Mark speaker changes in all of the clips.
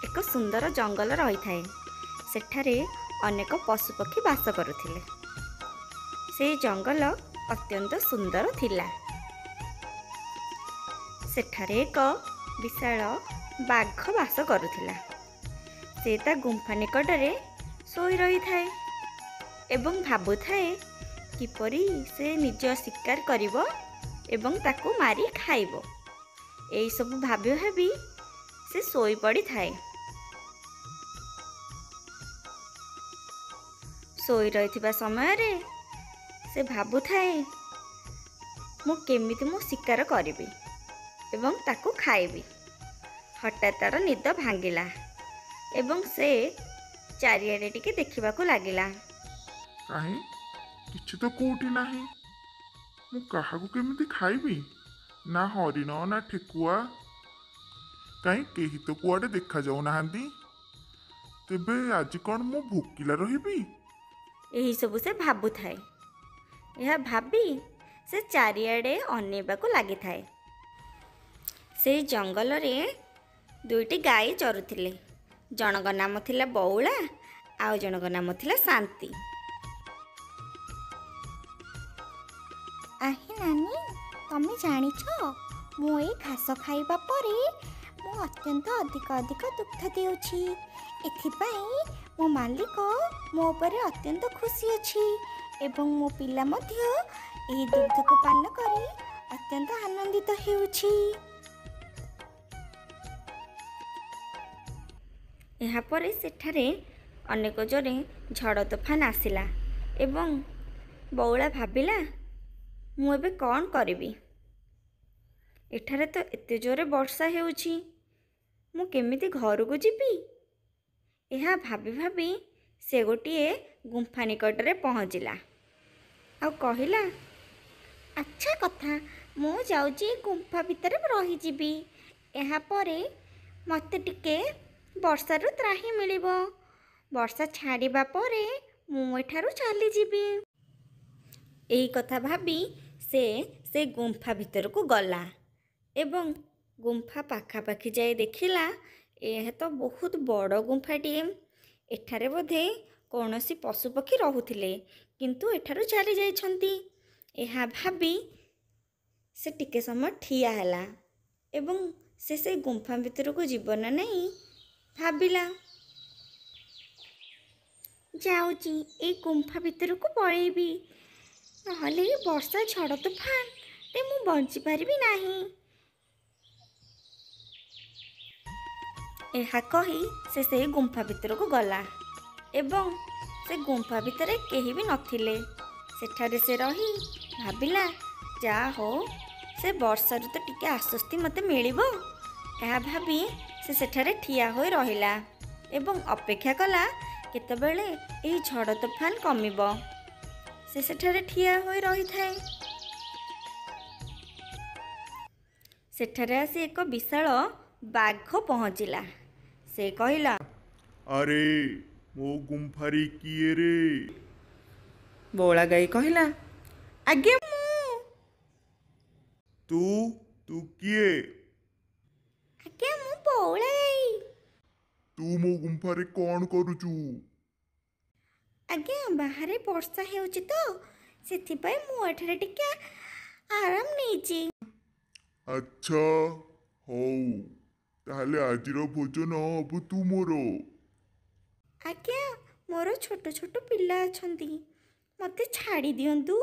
Speaker 1: ଏକ ସୁନ୍ଦର ଜଙ୍ଗଲ ରହିଥାଏ। ସେଠାରେ ଅନେକ ପଶୁପକ୍ଷୀ ବାସ କରୁଥିଲେ। ସେହି ଜଙ୍ଗଲ ଅତ୍ୟନ୍ତ ସୁନ୍ଦର ଥିଲା। ସେଠାରେ ଏକ ବିଶାଳ ବାଘ ବାସ କରୁଥିଲା। ସେ ତା ଗୁମ୍ଫା ନିକଟରେ ଶୋଇ ରହିଥାଏ ଏବଂ ଭାବୁଥାଏ କିପରି ସେ ନିଜ ଶିକାର କରିବ ଏବଂ ତାକୁ ମାରି ଖାଇବ। ଏହିସବୁ ଭାବି ଭାବି ସେ ଶୋଇପଡ଼ିଥାଏ। ଶୋଇ ରହିଥିବା ସମୟରେ ସେ ଭାବୁଥାଏ ମୁଁ କେମିତି ମୋ ଶିକାର କରିବି ଏବଂ ତାକୁ ଖାଇବି। ହଠାତ୍ ତାର ନିଦ ଭାଙ୍ଗିଲା ଏବଂ ସେ ଚାରିଆଡ଼େ ଟିକେ ଦେଖିବାକୁ ଲାଗିଲା।
Speaker 2: କାହିଁ କିଛି ତ କୋଉଠି ନାହିଁ। ମୁଁ କାହାକୁ କେମିତି ଖାଇବି? ନା ହରିଣ ନା ଠେକୁଆ, କାହିଁ କେହି ତ କୁଆଡ଼େ ଦେଖାଯାଉନାହାନ୍ତି। ତେବେ ଆଜି କ'ଣ ମୁଁ ଭୋକିଲା ରହିବି?
Speaker 1: ଏହିସବୁ ସେ ଭାବୁଥାଏ। ଏହା ଭାବି ସେ ଚାରିଆଡ଼େ ଅନେଇବାକୁ ଲାଗିଥାଏ। ସେହି ଜଙ୍ଗଲରେ ଦୁଇଟି ଗାଈ ଚରୁଥିଲେ। ଜଣଙ୍କ ନାମ ଥିଲା ବଉଳା ଆଉ ଜଣଙ୍କ ନାମ ଥିଲା ଶାନ୍ତି।
Speaker 3: ଆହେ ନାନୀ, ତମେ ଜାଣିଛ ମୁଁ ଏଇ ଘାସ ଖାଇବା ପରେ ମୁଁ ଅତ୍ୟନ୍ତ ଅଧିକ ଦୁଗ୍ଧ ଦେଉଛି। ଏଥିପାଇଁ ମୋ ମାଲିକ ମୋ ଉପରେ ଅତ୍ୟନ୍ତ ଖୁସି ଅଛି ଏବଂ ମୋ ପିଲା ମଧ୍ୟ ଏହି ଦୁଗ୍ଧକୁ ପାନ କରି ଅତ୍ୟନ୍ତ ଆନନ୍ଦିତ ହେଉଛି।
Speaker 1: ଏହାପରେ ସେଠାରେ ଅନେକ ଜୋରେ ଝଡ଼ ତୋଫାନ ଆସିଲା ଏବଂ ବଉଳା ଭାବିଲା ମୁଁ ଏବେ କ'ଣ କରିବି? ଏଠାରେ ତ ଏତେ ଜୋରେ ବର୍ଷା ହେଉଛି, ମୁଁ କେମିତି ଘରକୁ ଯିବି? ଏହା ଭାବି ଭାବି ସେ ଗୋଟିଏ ଗୁମ୍ଫା ନିକଟରେ ପହଞ୍ଚିଲା ଆଉ କହିଲା,
Speaker 3: ଆଚ୍ଛା କଥା, ମୁଁ ଯାଉଛି ଗୁମ୍ଫା ଭିତରେ ରହିଯିବି। ଏହାପରେ ମୋତେ ଟିକେ ବର୍ଷାରୁ ତ୍ରାହି ମିଳିବ। ବର୍ଷା ଛାଡ଼ିବା ପରେ ମୁଁ ଏଠାରୁ ଚାଲିଯିବି।
Speaker 1: ଏହି କଥା ଭାବି ସେ ଗୁମ୍ଫା ଭିତରକୁ ଗଲା ଏବଂ ଗୁମ୍ଫା ପାଖାପାଖି ଯାଇ ଦେଖିଲା ଏହା ତ ବହୁତ ବଡ଼ ଗୁମ୍ଫାଟିଏ। ଏଠାରେ ବୋଧେ କୌଣସି ପଶୁପକ୍ଷୀ ରହୁଥିଲେ କିନ୍ତୁ ଏଠାରୁ ଚାଲି ଯାଇଛନ୍ତି। ଏହା ଭାବି ସେ ଟିକେ ସମୟ ଠିଆ ହେଲା ଏବଂ ସେ ଗୁମ୍ଫା ଭିତରକୁ ଯିବ ନା ନାହିଁ ଭାବିଲା।
Speaker 3: ଯାଉଛି ଏଇ ଗୁମ୍ଫା ଭିତରକୁ ପଳେଇବି, ନହେଲେ ଏଇ ବର୍ଷା ଝଡ଼ ତୋଫାନରେ ମୁଁ ବଞ୍ଚିପାରିବି ନାହିଁ।
Speaker 1: ଏହା କହି ସେ ସେହି ଗୁମ୍ଫା ଭିତରକୁ ଗଲା ଏବଂ ସେ ଗୁମ୍ଫା ଭିତରେ କେହି ବି ନଥିଲେ। ସେଠାରେ ସେ ରହି ଭାବିଲା ଯାହା ହଉ ସେ ବର୍ଷାରୁ ତ ଟିକେ ଆଶ୍ୱସ୍ତି ମୋତେ ମିଳିବ। ଏହା ଭାବି ସେ ସେଠାରେ ଠିଆ ହୋଇ ରହିଲା ଏବଂ ଅପେକ୍ଷା କଲା କେତେବେଳେ ଏହି ଝଡ଼ ତୋଫାନ କମିବ। ସେ ସେଠାରେ ଠିଆ ହୋଇ ରହିଥାଏ। ସେଠାରେ ଆସି ଏକ ବିଶାଳ ବାଘ ପହଞ୍ଚିଲା। ସେ କହିଲା,
Speaker 2: ଆରେ ମୋ ଗୁମ୍ଫାରେ କିଏ ରେ?
Speaker 1: ବଉଳା ଗାଈ କହିଲା, ଆଜ୍ଞା ମୁଁ।
Speaker 2: ତୁ କିଏ?
Speaker 3: ଆଜ୍ଞା ମୁଁ ବଉଳା ଗାଈ।
Speaker 2: ତୁ ମୋ ଗୁମ୍ଫାରେ କ'ଣ କରୁଛୁ?
Speaker 3: ଆଜ୍ଞା ବାହାରେ ବର୍ଷା ହେଉଛି ତ ସେଥିପାଇଁ ମୁଁ ଏଠାରେ ଟିକେ ଆରାମ ନେଇଛି।
Speaker 2: ଆଚ୍ଛା, ହଉ, ତାହେଲେ ଆଜିର ଭୋଜନ ହବୁ ତୁ ମୋର।
Speaker 3: ଆଜ୍ଞା ମୋର ଛୋଟ ଛୋଟ ପିଲା ଅଛନ୍ତି, ମୋତେ ଛାଡ଼ି ଦିଅନ୍ତୁ।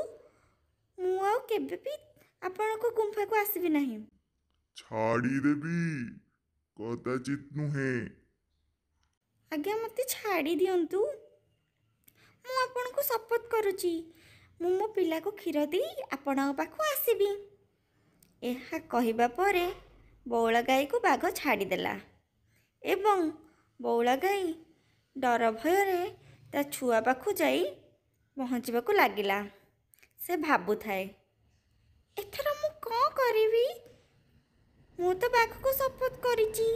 Speaker 3: ମୁଁ ଆଉ କେବେ ବି ଆପଣଙ୍କ ଗୁମ୍ଫାକୁ ଆସିବି ନାହିଁ।
Speaker 2: ଛାଡ଼ିଦେବି? କଦାଚିତ୍ ନୁହେଁ।
Speaker 3: ଆଜ୍ଞା ମୋତେ ଛାଡ଼ି ଦିଅନ୍ତୁ। ମୁଁ ଆପଣଙ୍କୁ ଶପଥ କରୁଛି ମୁଁ ମୋ ପିଲାକୁ କ୍ଷୀର ଦେଇ ଆପଣଙ୍କ ପାଖକୁ ଆସିବି।
Speaker 1: ଏହା କହିବା ପରେ ବଉଳା ଗାଈକୁ ବାଘ ଛାଡ଼ିଦେଲା ଏବଂ ବଉଳା ଗାଈ ଡର ଭୟରେ ତା ଛୁଆ ପାଖକୁ ଯାଇ ପହଞ୍ଚିବାକୁ ଲାଗିଲା। ସେ ଭାବୁଥାଏ
Speaker 3: ଏଥର ମୁଁ କ'ଣ କରିବି? ମୁଁ ତ ବାଘକୁ ଶପଥ କରିଛି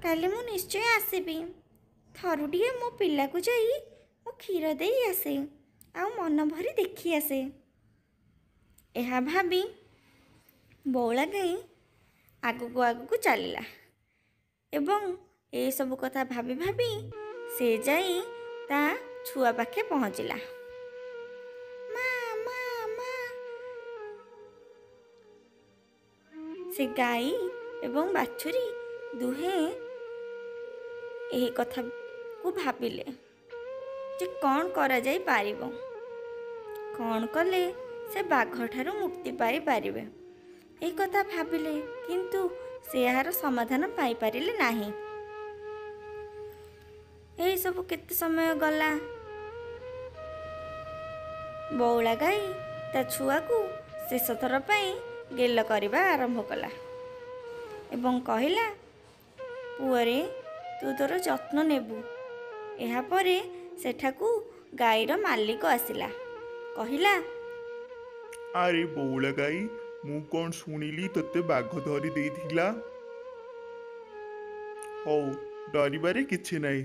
Speaker 3: କାଲି ମୁଁ ନିଶ୍ଚୟ ଆସିବି। ଥରୁଟିଏ ମୋ ପିଲାକୁ ଯାଇ ମୁଁ କ୍ଷୀର ଦେଇ ଆସେ ଆଉ ମନ ଭରି ଦେଖି ଆସେ।
Speaker 1: ଏହା ଭାବି ବଉଳା ଗାଈ ଆଗକୁ ଚାଲିଲା ଏବଂ ଏସବୁ କଥା ଭାବି ଭାବି ସେ ଯାଇ ତା ଛୁଆ ପାଖେ ପହଞ୍ଚିଲା।
Speaker 3: ମା ମା ମା।
Speaker 1: ସେ ଗାଈ ଏବଂ ବାଛୁରୀ ଦୁହେଁ ଏହି କଥାକୁ ଭାବିଲେ ଯେ କ'ଣ କରାଯାଇ ପାରିବ, କ'ଣ କଲେ ସେ ବାଘଠାରୁ ମୁକ୍ତି ପାଇପାରିବେ। ଏହି କଥା ଭାବିଲେ, କିନ୍ତୁ ସେ ଏହାର ସମାଧାନ ପାଇପାରିଲେ ନାହିଁ। ଏହିସବୁ କେତେ ସମୟ ଗଲା। ବଉଳା ଗାଈ ତା ଛୁଆକୁ ଶେଷ ଥର ପାଇଁ ଗେଲ କରିବା ଆରମ୍ଭ କଲା ଏବଂ କହିଲା, ପୁଅରେ ତୁ ତୋର ଯତ୍ନ ନେବୁ। ଏହାପରେ ସେଠାକୁ ଗାଈର ମାଲିକ ଆସିଲା। କହିଲା,
Speaker 2: ଆରେ ବଉଳା ଗାଈ, ମୁଁ କ'ଣ ଶୁଣିଲି ତୋତେ ବାଘ ଧରି ଦେଇଥିଲା? ହଉ, ଡରିବାରେ କିଛି ନାହିଁ।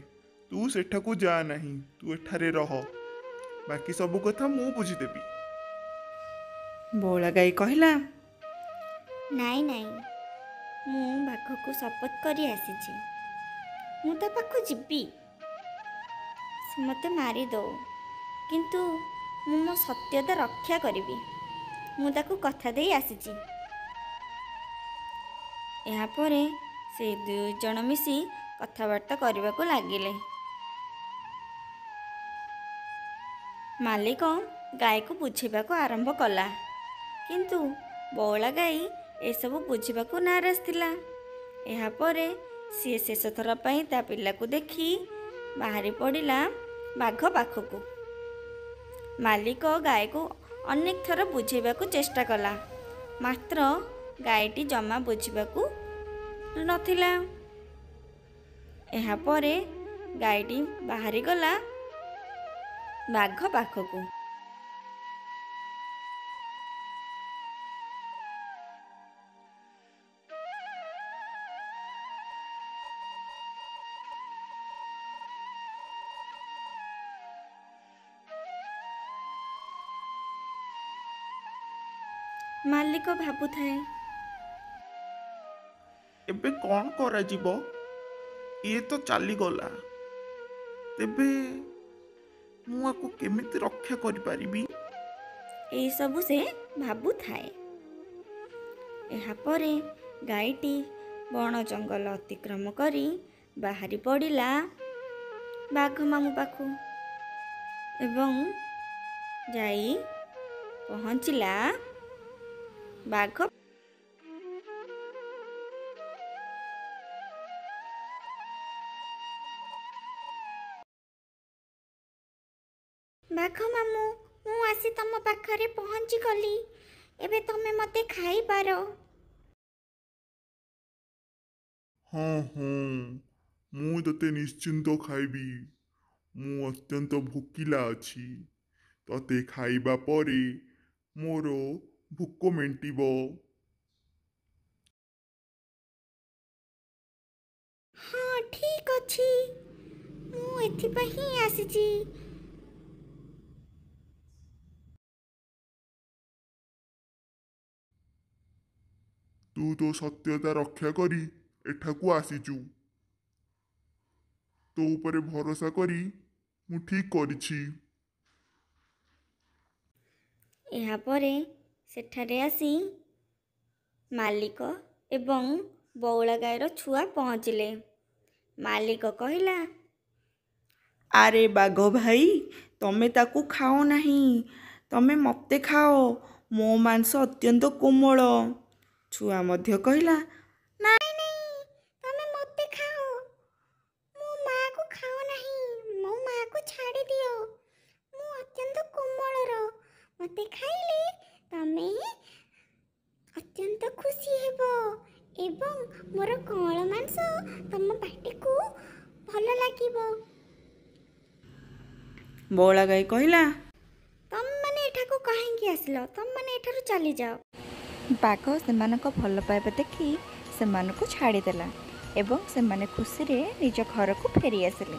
Speaker 2: ତୁ ସେଠାକୁ ଯା ନାହିଁ, ତୁ ଏଠାରେ ରହ। ବାକି ସବୁ କଥା ମୁଁ ବୁଝିଦେବି।
Speaker 4: ବଉଳା ଗାଈ କହିଲା,
Speaker 1: ନାଇଁ ନାଇଁ, ମୁଁ ବାଘକୁ ଶପଥ କରି ଆସିଛି, ମୁଁ ତା ପାଖକୁ ଯିବି। ସେ ମୋତେ ମାରିଦେଉ, କିନ୍ତୁ ମୁଁ ମୋ ସତ୍ୟତା ରକ୍ଷା କରିବି। ମୁଁ ତାକୁ କଥା ଦେଇ ଆସିଛି। ଏହାପରେ ସେ ଦୁଇ ଜଣ ମିଶି କଥାବାର୍ତ୍ତା କରିବାକୁ ଲାଗିଲେ। ମାଲିକ ଗାଈକୁ ବୁଝିବାକୁ ଆରମ୍ଭ କଲା, କିନ୍ତୁ ବଉଳା ଗାଈ ଏସବୁ ବୁଝିବାକୁ ନାରାଜ ଥିଲା। ଏହାପରେ ସିଏ ଶେଷ ଥର ପାଇଁ ତା ପିଲାକୁ ଦେଖି ବାହାରି ପଡ଼ିଲା ବାଘ ପାଖକୁ। ମାଲିକ ଗାଈକୁ ଅନେକ ଥର ବୁଝେଇବାକୁ ଚେଷ୍ଟା କଲା, ମାତ୍ର ଗାଈଟି ଜମା ବୁଝିବାକୁ ନଥିଲା। ଏହାପରେ ଗାଈଟି ବାହାରିଗଲା ବାଘ ପାଖକୁ। ମାଲିକ ଭାବୁଥାଏ,
Speaker 2: ଏବେ କ'ଣ କରାଯିବ? ଇଏ ତ ଚାଲିଗଲା, ତେବେ ମୁଁ ଆକୁ କେମିତି ରକ୍ଷା କରିପାରିବି?
Speaker 1: ଏହିସବୁ ସେ ଭାବୁଥାଏ। ଏହାପରେ ଗାଈଟି ବଣ ଜଙ୍ଗଲ ଅତିକ୍ରମ କରି ବାହାରି ପଡ଼ିଲା ବାଘ ମାମୁଁ ପାଖକୁ ଏବଂ ଯାଇ ପହଞ୍ଚିଲା ବାଘ।
Speaker 3: ବାଘ ମାମୁଁ, ମୁଁ ଆସି ତମ ପାଖରେ ପହଞ୍ଚିଗଲି। ଏବେ ତମେ ମୋତେ ଖାଇପାର।
Speaker 2: ହଁ ହଁ, ମୁଁ ତତେ ନିଶ୍ଚିନ୍ତ ଖାଇବି। ମୁଁ ଅତ୍ୟନ୍ତ ଭୋକିଲା ଅଛି। ତତେ ଖାଇବା ପରେ ମୋର ଭୋକ ମେଣ୍ଟିବ।
Speaker 3: ହଁ, ଠିକ୍ ଅଛି, ମୁଁ ଏଥିପାଇଁ ହିଁ ଆସିଛି।
Speaker 2: ତୁ ତୋ ସତ୍ୟତା ରକ୍ଷା କରି ଏଠାକୁ ଆସିଛୁ। ତୋ ଉପରେ ଭରସା କରି ମୁଁ ଠିକ୍ କରିଛି।
Speaker 1: ଏହାପରେ ସେଠାରେ ଆସି ମାଲିକ ଏବଂ ବଉଳା ଗାଈର ଛୁଆ ପହଞ୍ଚିଲେ। ମାଲିକ କହିଲା,
Speaker 4: ଆରେ ବାଘ ଭାଇ, ତମେ ତାକୁ ଖାଅ ନାହିଁ, ତମେ ମୋତେ ଖାଅ। ମୋ ମାଂସ ଅତ୍ୟନ୍ତ କୋମଳ। ଛୁଆ ମଧ୍ୟ କହିଲା,
Speaker 3: ନାଇଁ ନାଇଁ, ତମେ ମୋତେ ଖାଅ। ମୋ ମାଆକୁ ଖାଅ ନାହିଁ, ମୋ ମାଆକୁ ଛାଡ଼ି ଦିଅ। ମୁଁ ଅତ୍ୟନ୍ତ କୋମଳର। ମୋତେ ଖାଇଲେ ତମେ ଅତ୍ୟନ୍ତ ଖୁସି ହେବ ଏବଂ ମୋର କଅଁଳ ମାଂସ ତମ ପାଟିକୁ ଭଲ ଲାଗିବ।
Speaker 4: ବଉଳା ଗାଈ କହିଲା,
Speaker 3: ତମମାନେ ଏଠାକୁ କାହିଁକି ଆସିଲ? ତମମାନେ ଏଠାରୁ ଚାଲିଯାଅ।
Speaker 5: ବାଘ ସେମାନଙ୍କ ଭଲ ପାଇବା ଦେଖି ସେମାନଙ୍କୁ ଛାଡ଼ିଦେଲା ଏବଂ ସେମାନେ ଖୁସିରେ ନିଜ ଘରକୁ ଫେରି ଆସିଲେ।